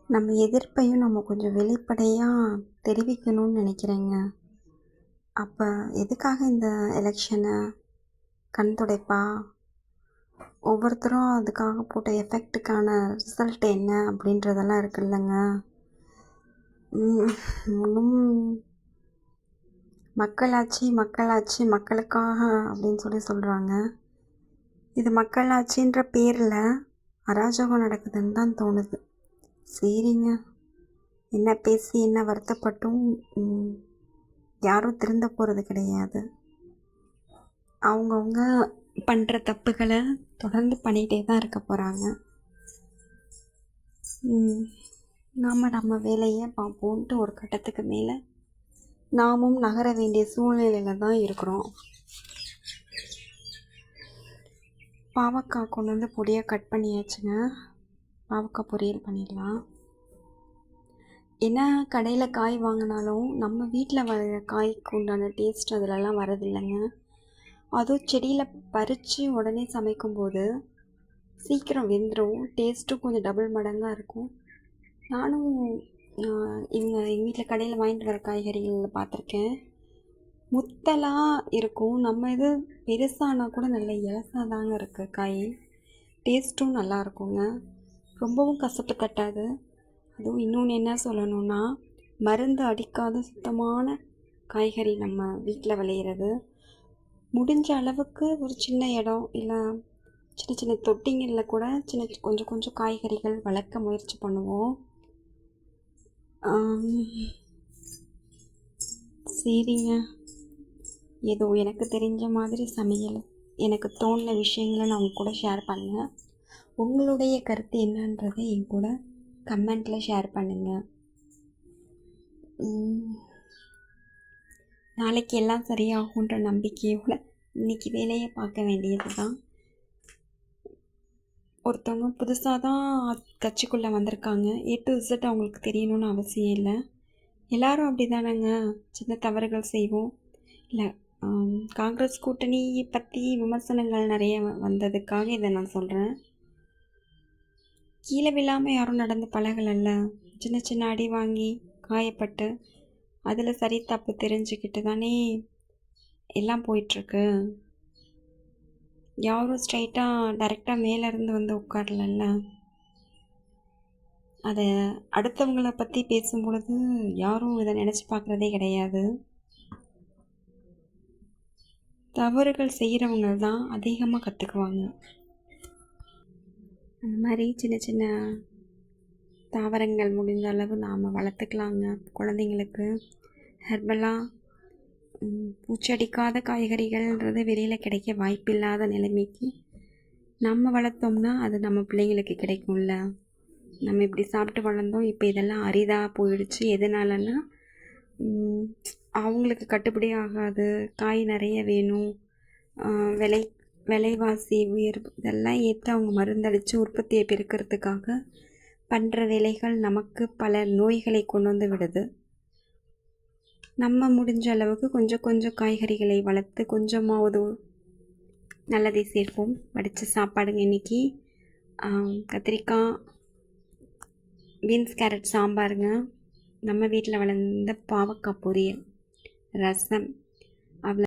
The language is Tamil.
நம்ம எதிர்ப்பையும் நம்ம கொஞ்சம் வெளிப்படையாக தெரிவிக்கணும்னு நினைக்கிறேங்க. அப்போ எதுக்காக இந்த எலெக்ஷனு? கண் துடைப்பா? ஒவ்வொருத்தரும் அதுக்காக போட்ட எஃபெக்ட்டுக்கான ரிசல்ட் என்ன அப்படின்றதெல்லாம் இருக்குல்லங்க. இன்னும் மக்களாட்சி மக்களாட்சி மக்களுக்காக அப்படின்னு சொல்கிறாங்க. இது மக்களாட்சின்ற பேரில் அராஜகம் நடக்குதுன்னு தான் தோணுது. சரிங்க, என்ன பேசி என்ன வருத்தப்பட்டும் யாரும் திருந்த போகிறது கிடையாது. அவங்கவுங்க பண்ணுற தப்புகளை தொடர்ந்து பண்ணிகிட்டே தான் இருக்க போகிறாங்க. நாம் நம்ம வேலையை பார்ப்போன்ட்டு ஒரு கட்டத்துக்கு மேலே நாமும் நகர வேண்டிய சூழ்நிலையில் தான் இருக்கிறோம். பாவக்காய் கொண்டு வந்து பொடியாக கட் பண்ணியாச்சுங்க. பாவக்காய் பொரியல் பண்ணிடலாம். என்ன கடையில் காய் வாங்கினாலும் நம்ம வீட்டில் வர காய்க்கு உண்டான டேஸ்ட் அதிலெல்லாம் வரதில்லைங்க. அதுவும் செடியில் பறித்து உடனே சமைக்கும்போது சீக்கிரம் வெந்துடும். டேஸ்ட்டும் கொஞ்சம் டபுள் மடங்காக இருக்கும். நானும் எங்கள் வீட்டில் கடையில் வாங்கிட்டு வர காய்கறிகளில் பார்த்துருக்கேன். முத்தலாக இருக்கும். நம்ம இது பெருசானா கூட நல்ல இலசாக தாங்க இருக்குது காய். டேஸ்ட்டும் நல்லா இருக்குங்க. ரொம்பவும் கசப்பு தட்டாது. அதுவும் இன்னொன்று என்ன சொல்லணுன்னா, மருந்து அடிக்காத சுத்தமான காய்கறி நம்ம வீட்டில் விளையிறது. முடிஞ்ச அளவுக்கு ஒரு சின்ன இடம் இல்லை சின்ன சின்ன தொட்டிங்களில் கூட கொஞ்சம் கொஞ்சம் காய்கறிகள் வளர்க்க முயற்சி பண்ணுவோம். சரிங்க, ஏதோ எனக்கு தெரிஞ்ச மாதிரி சமையல் எனக்கு தோணின விஷயங்களை நான் உங்க கூட ஷேர் பண்ணேன். உங்களுடைய கருத்து என்னன்றதை என் கூட கமெண்ட்டில் ஷேர் பண்ணுங்கள். நாளைக்கு எல்லாம் சரியாகுன்ற நம்பிக்கையோட இன்றைக்கி வேலையை பார்க்க வேண்டியது தான். ஒருத்தவங்க புதுசாக தான் கட்சிக்குள்ளே வந்திருக்காங்க. A to Z அவங்களுக்கு தெரியணும்னு அவசியம் இல்லை. எல்லோரும் அப்படி தானேங்க, சின்ன தவறுகள் செய்வோம். இல்லை, காங்கிரஸ் கூட்டணியை பற்றி விமர்சனங்கள் நிறைய வந்ததுக்காக இதை நான் சொல்கிறேன். கீழே விழாமல் யாரும் நடந்து பழகலைல்ல. சின்ன சின்ன அடி வாங்கி காயப்பட்டு அதில் சரி தப்பு தெரிஞ்சுக்கிட்டு தானே எல்லாம் போயிட்டுருக்கு. யாரும் ஸ்ட்ரைட்டாக டைரெக்டாக மேலேருந்து வந்து உட்காரலல்ல. அதை அடுத்தவங்களை பற்றி பேசும்பொழுது யாரும் இதை நினச்சி பார்க்குறதே கிடையாது. தவறுகள் செய்கிறவங்க தான் அதிகமாக கற்றுக்குவாங்க. அந்த மாதிரி சின்ன சின்ன தாவரங்கள் முடிஞ்ச அளவு நாம் வளர்த்துக்கலாங்க. குழந்தைங்களுக்கு ஹெர்பலாக பூச்சடிக்காத காய்கறிகள்ன்றது வெளியில் கிடைக்க வாய்ப்பில்லாத நிலைமைக்கு நம்ம வளர்த்தோம்னா அது நம்ம பிள்ளைங்களுக்கு கிடைக்கும்ல. நம்ம இப்படி சாப்பிட்டு வளர்ந்தோம், இப்போ இதெல்லாம் அரிதாக போயிடுச்சு. எதனாலன்னா அவங்களுக்கு கட்டுப்படி ஆகாது, காய் நிறைய வேணும், விலைவாசி உயர்வு இதெல்லாம் ஏற்று அவங்க மருந்தடித்து உற்பத்தியை பெருக்கிறதுக்காக பண்ணுற வேலைகள் நமக்கு பல நோய்களை கொண்டு வந்து விடுது. நம்ம முடிஞ்ச அளவுக்கு கொஞ்சம் கொஞ்சம் காய்கறிகளை வளர்த்து கொஞ்சமாவது நல்லதை சேர்ப்போம். வடித்த சாப்பாடுங்க இன்றைக்கி. கத்திரிக்காய், பீன்ஸ், கேரட் சாம்பாருங்க. நம்ம வீட்டில் வளர்ந்த பாவக்காய் பொரியல், ரசம், அவ்வளோ.